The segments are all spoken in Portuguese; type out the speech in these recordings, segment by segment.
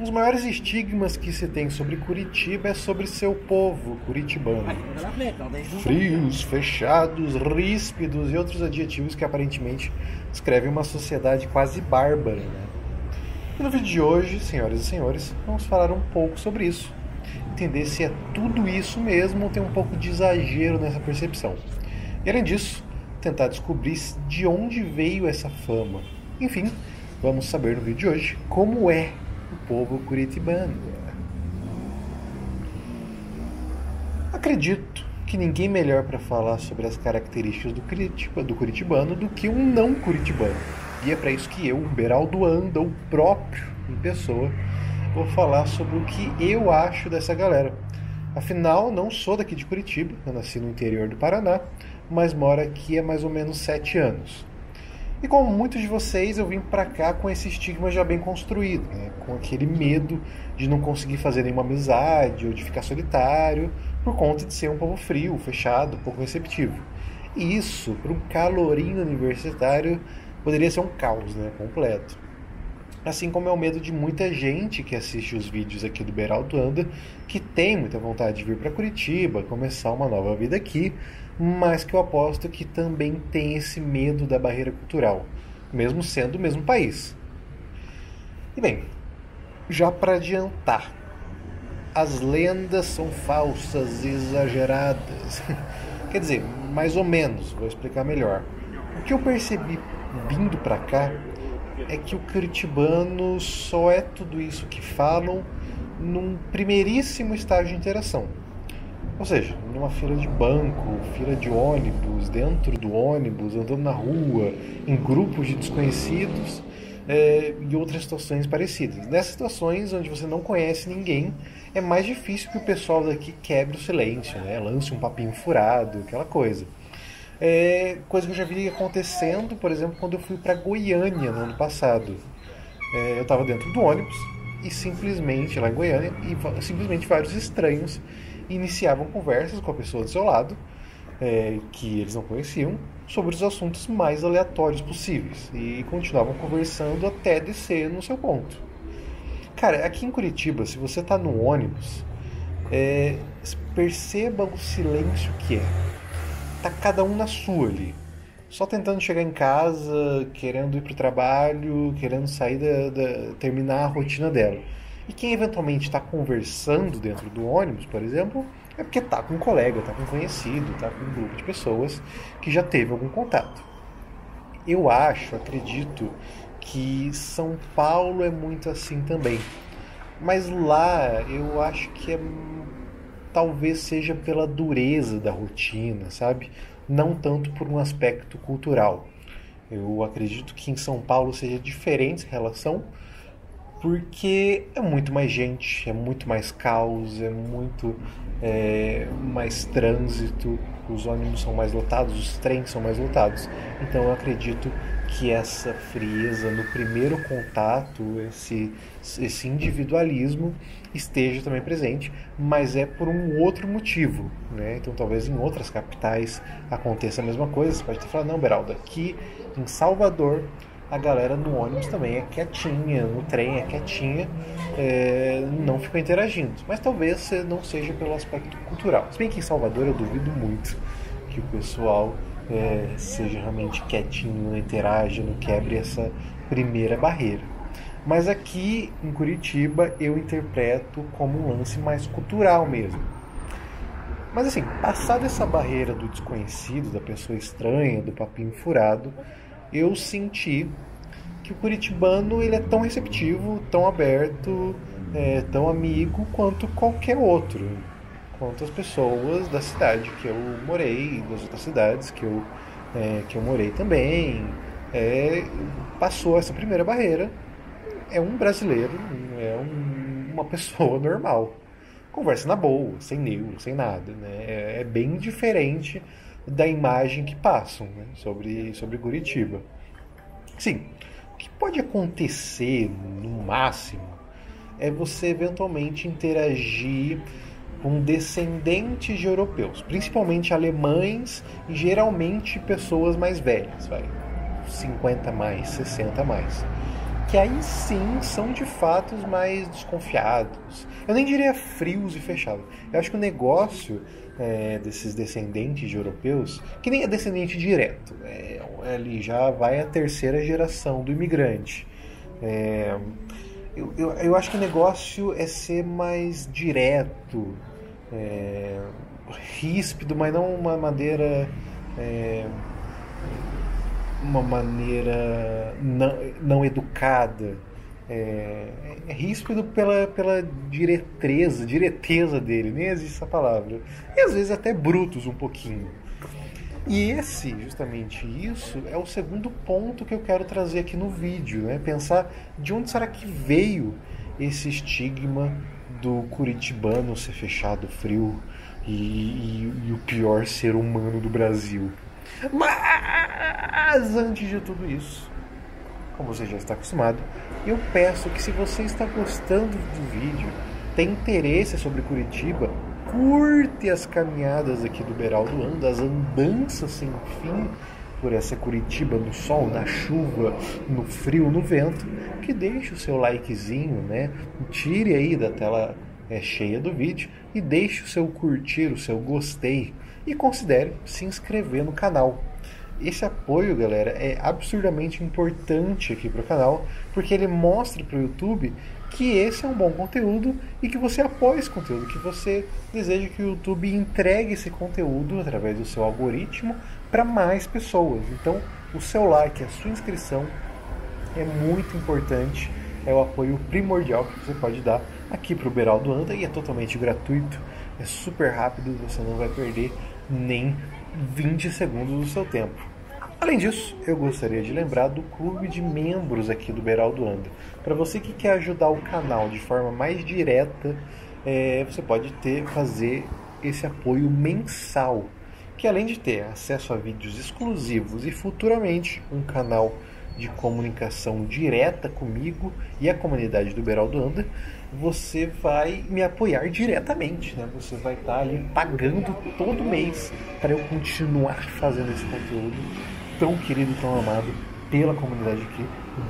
Um dos maiores estigmas que se tem sobre Curitiba é sobre seu povo curitibano. Frios, fechados, ríspidos e outros adjetivos que aparentemente descrevem uma sociedade quase bárbara, né? E no vídeo de hoje, senhoras e senhores, vamos falar um pouco sobre isso. Entender se é tudo isso mesmo ou tem um pouco de exagero nessa percepção. E além disso, tentar descobrir de onde veio essa fama. Enfim, vamos saber no vídeo de hoje como é o povo curitibano. Acredito que ninguém melhor para falar sobre as características do curitibano do que um não curitibano. E é para isso que eu, Beraldo Anda, o próprio em pessoa, vou falar sobre o que eu acho dessa galera. Afinal, não sou daqui de Curitiba, eu nasci no interior do Paraná, mas moro aqui há mais ou menos 7 anos. E como muitos de vocês, eu vim pra cá com esse estigma já bem construído, né? Com aquele medo de não conseguir fazer nenhuma amizade ou de ficar solitário por conta de ser um povo frio, fechado, pouco receptivo. E isso, para um calorinho universitário, poderia ser um caos, né? Completo. Assim como é o medo de muita gente que assiste os vídeos aqui do Beraldo Anda, que tem muita vontade de vir para Curitiba, começar uma nova vida aqui, mas que eu aposto que também tem esse medo da barreira cultural, mesmo sendo o mesmo país. E bem, já para adiantar, as lendas são falsas e exageradas. Quer dizer, mais ou menos, vou explicar melhor. O que eu percebi vindo para cá é que o curitibano só é tudo isso que falam num primeiríssimo estágio de interação. Ou seja, numa fila de banco, fila de ônibus, dentro do ônibus, andando na rua, em grupos de desconhecidos e outras situações parecidas. Nessas situações onde você não conhece ninguém, é mais difícil que o pessoal daqui quebre o silêncio, né? Lance um papinho furado, aquela coisa. Coisa que eu já vi acontecendo, por exemplo, quando eu fui para Goiânia no ano passado. Eu estava dentro do ônibus e simplesmente, lá em Goiânia, simplesmente vários estranhos iniciavam conversas com a pessoa do seu lado, que eles não conheciam, sobre os assuntos mais aleatórios possíveis e continuavam conversando até descer no seu ponto. Cara, aqui em Curitiba, se você está no ônibus, perceba o silêncio que é. Tá cada um na sua ali, só tentando chegar em casa, querendo ir pro trabalho, querendo sair terminar a rotina dela. E quem eventualmente está conversando dentro do ônibus, por exemplo, é porque tá com um colega, tá com um conhecido, tá com um grupo de pessoas que já teve algum contato. Eu acredito que São Paulo é muito assim também. Mas lá eu acho que talvez seja pela dureza da rotina, sabe? Não tanto por um aspecto cultural. Eu acredito que em São Paulo seja diferente a relação, porque é muito mais gente, é muito mais caos, é muito mais trânsito, os ônibus são mais lotados, os trens são mais lotados. Então eu acredito que essa frieza no primeiro contato, esse individualismo esteja também presente, mas é por um outro motivo, né? Então talvez em outras capitais aconteça a mesma coisa. Você pode ter falado, não, Beraldo, aqui em Salvador a galera no ônibus também é quietinha, no trem é quietinha, não fica interagindo. Mas talvez não seja pelo aspecto cultural. Se bem que em Salvador eu duvido muito que o pessoal seja realmente quietinho, não interaja, não quebre essa primeira barreira. Mas aqui em Curitiba eu interpreto como um lance mais cultural mesmo. Mas assim, passada essa barreira do desconhecido, da pessoa estranha, do papinho furado, eu senti que o curitibano ele é tão receptivo, tão aberto, tão amigo quanto qualquer outro. Quanto as pessoas da cidade que eu morei, das outras cidades que eu morei também. Passou essa primeira barreira, é um brasileiro, uma pessoa normal. Conversa na boa, sem neuro, sem nada, né? É bem diferente da imagem que passam, né, sobre Curitiba. Sim, o que pode acontecer no máximo é você eventualmente interagir com descendentes de europeus, principalmente alemães e geralmente pessoas mais velhas, 50 mais, 60 mais. que aí sim são de fato os mais desconfiados. Eu nem diria frios e fechados. Eu acho que o negócio desses descendentes de europeus, que nem é descendente direto, ele já vai a terceira geração do imigrante. Eu acho que o negócio é ser mais direto, ríspido, mas não uma maneira não educada. É ríspido pela direteza dele, nem existe essa palavra. E às vezes até brutos um pouquinho. E justamente isso, é o segundo ponto que eu quero trazer aqui no vídeo, né? Pensar de onde será que veio esse estigma do curitibano ser fechado, frio e o pior ser humano do Brasil. Mas antes de tudo isso, como você já está acostumado, eu peço que, se você está gostando do vídeo, tem interesse sobre Curitiba, curte as caminhadas aqui do Beraldo Anda, as andanças sem fim por essa Curitiba, no sol, na chuva, no frio, no vento, que deixe o seu likezinho, né? Tire aí da tela cheia do vídeo e deixe o seu curtir, o seu gostei, e considere se inscrever no canal. Esse apoio, galera, é absurdamente importante aqui para o canal, porque ele mostra para o YouTube que esse é um bom conteúdo e que você apoia esse conteúdo, que você deseja que o YouTube entregue esse conteúdo através do seu algoritmo para mais pessoas. Então, o seu like, a sua inscrição é muito importante, é o apoio primordial que você pode dar aqui para o Beraldo Anda, e é totalmente gratuito, é super rápido, você não vai perder nem 20 segundos do seu tempo. Além disso, eu gostaria de lembrar do clube de membros aqui do Beraldo Anda. Para você que quer ajudar o canal de forma mais direta, você pode fazer esse apoio mensal, que além de ter acesso a vídeos exclusivos e futuramente um canal de comunicação direta comigo e a comunidade do Beraldo Anda, você vai me apoiar diretamente, né? Você vai estar ali pagando todo mês para eu continuar fazendo esse conteúdo tão querido, tão amado pela comunidade aqui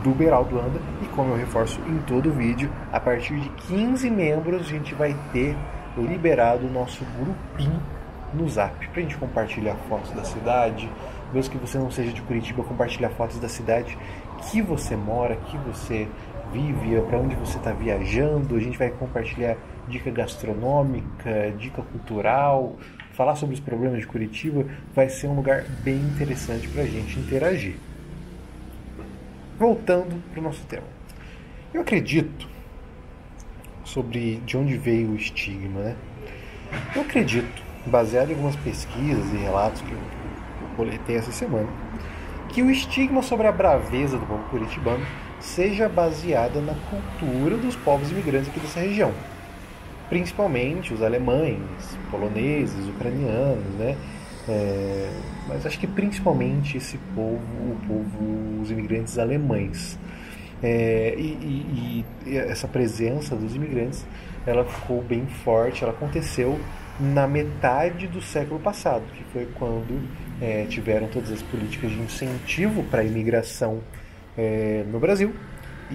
do Beraldo Anda. E como eu reforço em todo vídeo, a partir de 15 membros a gente vai ter liberado o nosso grupinho no Zap, pra gente compartilhar fotos da cidade, mesmo que você não seja de Curitiba, compartilhar fotos da cidade que você mora, que você vive, para onde você está viajando. A gente vai compartilhar dica gastronômica, dica cultural, falar sobre os problemas de Curitiba. Vai ser um lugar bem interessante para a gente interagir. Voltando para o nosso tema, eu acredito, sobre de onde veio o estigma, né? Eu acredito, baseado em algumas pesquisas e relatos que eu coletei essa semana, que o estigma sobre a braveza do povo curitibano seja baseada na cultura dos povos imigrantes aqui dessa região, principalmente os alemães, poloneses, ucranianos, né? Mas acho que principalmente esse povo, os imigrantes alemães. E essa presença dos imigrantes, ela ficou bem forte, ela aconteceu na metade do século passado, que foi quando tiveram todas as políticas de incentivo para a imigração no Brasil,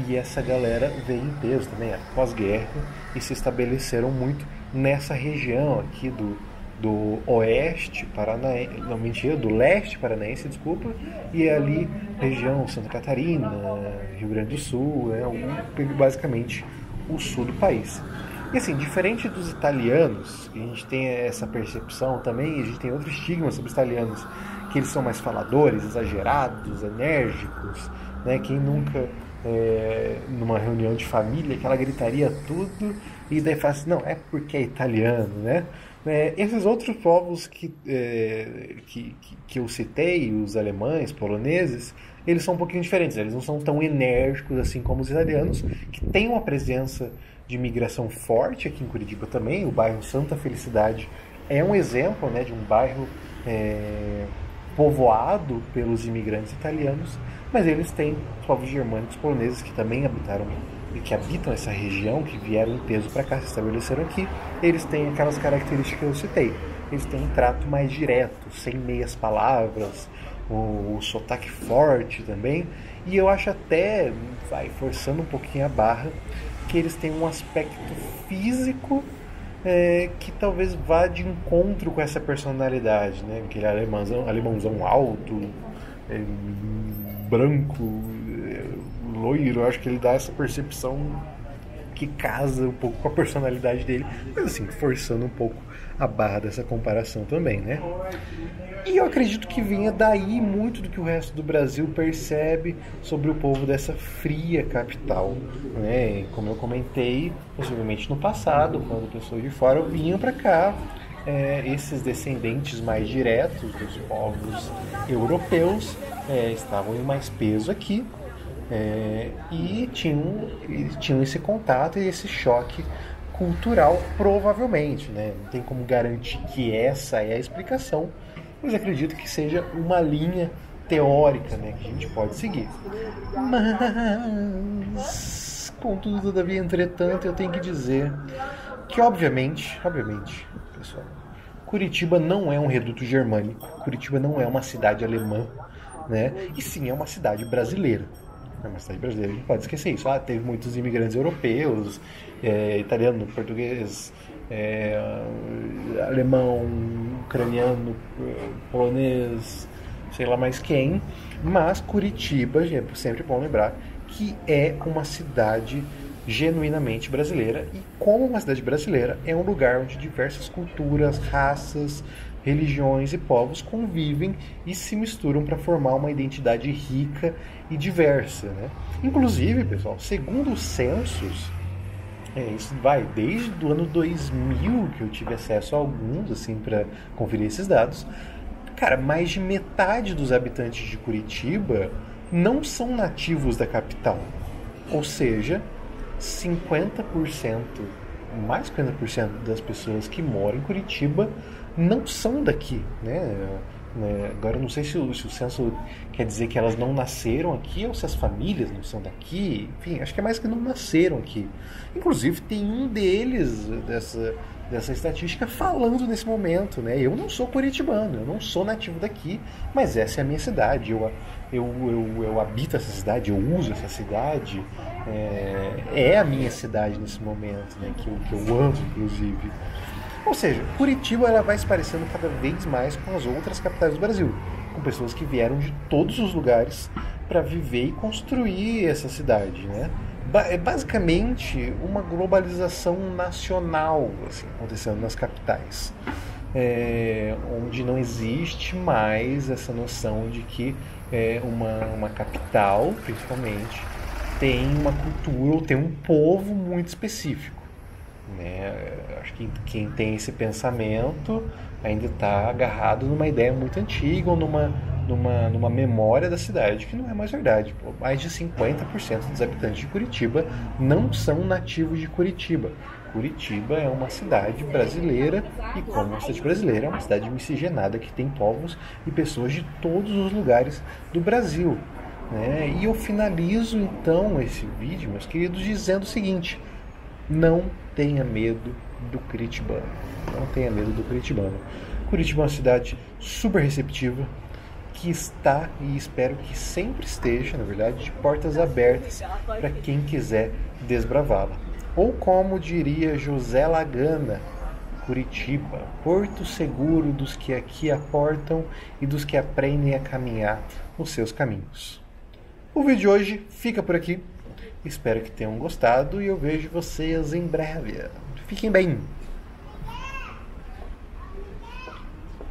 e essa galera veio em peso também pós-guerra e se estabeleceram muito nessa região aqui do oeste paranaense, não, mentira, do leste paranaense, desculpa, e ali região Santa Catarina, Rio Grande do Sul, basicamente o sul do país. E assim, diferente dos italianos, a gente tem essa percepção também, a gente tem outro estigma sobre os italianos, que eles são mais faladores, exagerados, enérgicos, né? Quem nunca, numa reunião de família, aquela gritaria tudo, e daí fala assim, não, é porque é italiano, né? Esses outros povos que eu citei, os alemães, poloneses, eles são um pouquinho diferentes, eles não são tão enérgicos assim como os italianos, que têm uma presença de imigração forte aqui em Curitiba também. O bairro Santa Felicidade é um exemplo, né, de um bairro povoado pelos imigrantes italianos, mas eles têm os povos germânicos poloneses que também habitam essa região, que vieram em peso para cá, se estabeleceram aqui. Eles têm aquelas características que eu citei. Eles têm um trato mais direto, sem meias palavras, o sotaque forte também. E eu acho até, vai forçando um pouquinho a barra, que eles têm um aspecto físico que talvez vá de encontro com essa personalidade, né? Aquele alemãozão alto, é, branco, loiro. Eu acho que ele dá essa percepção que casa um pouco com a personalidade dele, mas assim, forçando um pouco a barra dessa comparação também, né? E eu acredito que venha daí muito do que o resto do Brasil percebe sobre o povo dessa fria capital, né? Como eu comentei, possivelmente no passado, quando pessoas de fora vinham para cá, esses descendentes mais diretos dos povos europeus estavam em mais peso aqui, e tinham esse contato e esse choque cultural, provavelmente, né? Não tem como garantir que essa é a explicação, mas acredito que seja uma linha teórica, né, que a gente pode seguir. Mas, contudo, todavia, entretanto, eu tenho que dizer que, obviamente, pessoal, Curitiba não é um reduto germânico, Curitiba não é uma cidade alemã, né? E sim é uma cidade brasileira. É uma cidade brasileira, a gente pode esquecer isso. Teve muitos imigrantes europeus, italiano, português, alemão, ucraniano, polonês, sei lá mais quem. Mas Curitiba, é sempre bom lembrar, que é uma cidade genuinamente brasileira, e como uma cidade brasileira, é um lugar onde diversas culturas, raças, religiões e povos convivem e se misturam para formar uma identidade rica e diversa, né? Inclusive, pessoal, segundo os censos, isso vai desde o ano 2000 que eu tive acesso a alguns, assim, para conferir esses dados. Cara, mais de metade dos habitantes de Curitiba não são nativos da capital. Ou seja, 50%, mais de 50% das pessoas que moram em Curitiba não são daqui, né? Agora eu não sei se o censo quer dizer que elas não nasceram aqui ou se as famílias não são daqui. Enfim, acho que é mais que não nasceram aqui. Inclusive tem um deles dessa estatística falando nesse momento, né? Eu não sou curitibano, eu não sou nativo daqui, mas essa é a minha cidade. Eu habito essa cidade, eu uso essa cidade. É a minha cidade nesse momento, né? Que eu amo, inclusive. Ou seja, Curitiba ela vai se parecendo cada vez mais com as outras capitais do Brasil, com pessoas que vieram de todos os lugares para viver e construir essa cidade, né? É basicamente uma globalização nacional assim, acontecendo nas capitais, onde não existe mais essa noção de que uma capital, principalmente, tem uma cultura ou tem um povo muito específico. Né? Acho que quem tem esse pensamento ainda está agarrado numa ideia muito antiga ou numa memória da cidade, que não é mais verdade. Mais de 50% dos habitantes de Curitiba não são nativos de Curitiba. Curitiba é uma cidade brasileira e, como uma cidade brasileira, é uma cidade miscigenada que tem povos e pessoas de todos os lugares do Brasil. Né? E eu finalizo então esse vídeo, meus queridos, dizendo o seguinte: não tenha medo do curitibano. Não tenha medo do curitibano. Curitiba é uma cidade super receptiva, que está e espero que sempre esteja, na verdade, de portas abertas para quem quiser desbravá-la. Ou como diria José Lagana, Curitiba, porto seguro dos que aqui aportam e dos que aprendem a caminhar nos seus caminhos. O vídeo de hoje fica por aqui. Espero que tenham gostado e eu vejo vocês em breve. Fiquem bem!